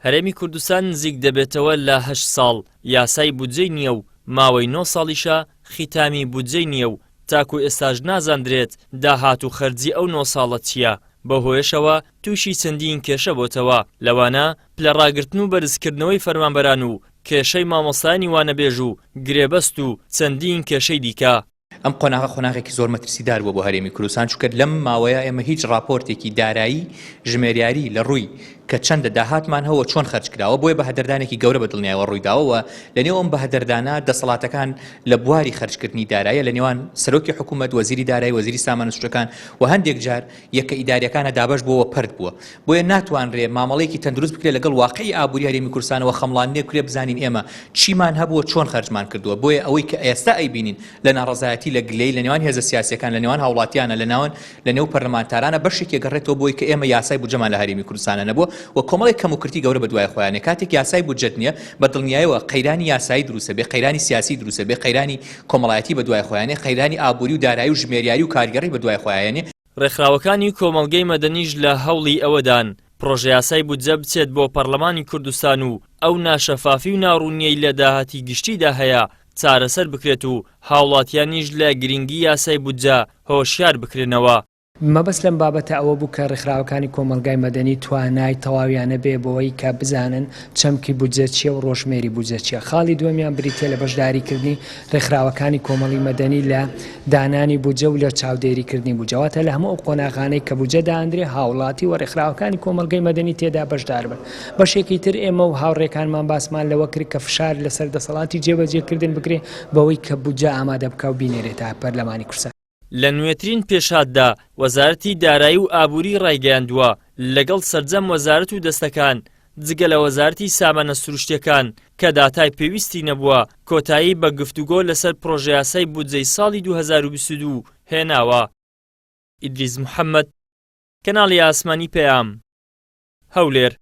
هەرێمی کوردستان نزیک دەبێتەوە لە 8 ساڵ یاسای بودجەی نییە و ماوەی 9 ساڵیشە خیتامی بودجەی نییە و تاکو ئێستاش نازاندرێت داهات و خەرجی ئەو 9 ساڵە چییە. بەهۆیەشەوە تووشی چەندین کێشە بۆتەوە، لەوانە پلەڕاگرتن و بەرزکردنەوەی فەرمانبەران و کێشەی مامۆستایانی وانەبێژ و گرێبەست و چەندین کێشەی دیکە. ئەم قۆناغێکی زۆر مەترسیدار بووە بۆ هەرێمی کوردستان، چونکە لەم ماوەیە ئێمە هیچ راپۆرتێکی دارایی ژمێریاری لە ڕووی کە چەندە داهاتمان هەوە چۆن خەرج کراوە بۆیە بەهەدەردانێکی گەورە بە دڵنیایەوە ڕوویداوە. لەنێو ئەم بەهەدەردانە دەسەڵاتەکان لە بواری خەرجکردنی داراییە، لە نێوان سەرۆکی حکوومەت، وەزیری دارایی، وەزیری سامانە سوچەکان و هەندێک جار یەکە ئیداریەکانە دابەش بۆەوە پەرد بووە. بۆیە ناتوانرێ مامەڵەیەکی تەندروست بکرێت لەگەڵ واقعی ئابووری هەرێمی کوردستانەوە خەمڵانێ کورێ بزانین ئێمە چیمان هەبووە چۆن خەرجمان کردووە. بۆیە ئەوەی کە ئێستا ئەیبینین لە ناڕەزایەتی لە گلەی لە نێوان هێزە سیاسیەکان، لە نێوان هاوڵاتیانە، لە نێو پەرلەمانتارانە بەشێکی گەڕێتەوە بۆی کە ئێمە یاسای بودجەمان لە هەرێمی کوردستانە نەبووە و کۆمەڵێک کەموکرتی گەورە بە دوای خۆیانێ. کاتێک یاسای بودجەت نییە بە دڵنیاییەوە قەیرانی یاسایی دروستە بێ، قەیرانی سیاسی دروستە بێ، قەیرانی کۆمەڵایەتی بە دوای خۆیانێ، قەیرانی ئابووری و دارایی و ژمێریاری و کارگەڕی بە دوای خۆیانێ. ڕێکخراوەکانی کۆمەڵگەی مەدەنیش لە هەوڵی ئەوەدان پرۆژە یاسای بودجە بچێت بۆ پەرلەمانی کوردستان و ئەو ناشەفافی و ناڕوونیەی لە داهاتی گشتیدا هەیە چارەسەر بکرێت و هاوڵاتیانیش لە گرنگی یاسای بودجە هۆشیار بکرێنەوە. مەبەست لەم بابەتە ئەوە بوو کە ڕێکخراوەکانی کۆمەلگای مەدەنی توانای تەواویانە بێ بۆەوەی کە بزانن چەمکی بودجە چییە و ڕۆژمێری بودجە چییە. خاڵی دووەمیان بریتە لە بەشداریکردنی ڕێکخراوەکانی کۆمەڵی مەدەنی لە دانانی بودجە و لە چاودێریکردنی بودجەواتە لە هەموو ئەو قۆناغانەی کە بودجە داهەندرێ هاوڵاتی و ڕێکخراوەکانی کۆمەلگای مەدەنی تێدا بەشدار بن. بەشێکی تر ئێمە و هاوڕێکانمان باسمان لەوە کرد کە فشار لەسەر دەسەڵاتی جێبەجێکردن بکرێ بەوەی کە بودجە ئامادە بکە و بینێرێتە پەرلەمانی کوردستان. لە نوێترین پێشاتدا وەزارەتی دارایی و ئابووری ڕایگەیاندووە لەگەڵ سەرجەم وەزارەت و دەستەکان جگە لە وەزارەتی سامانە سروشتیەکان کە داتای پێویستی نەبووە کۆتایی بە گفتوگۆ لەسەر پرۆژە یاسای بودجەی ساڵی 2022 هێناوە. ئیدریس محەممەد، کەناڵی ئاسمانی پێام، هەولێر.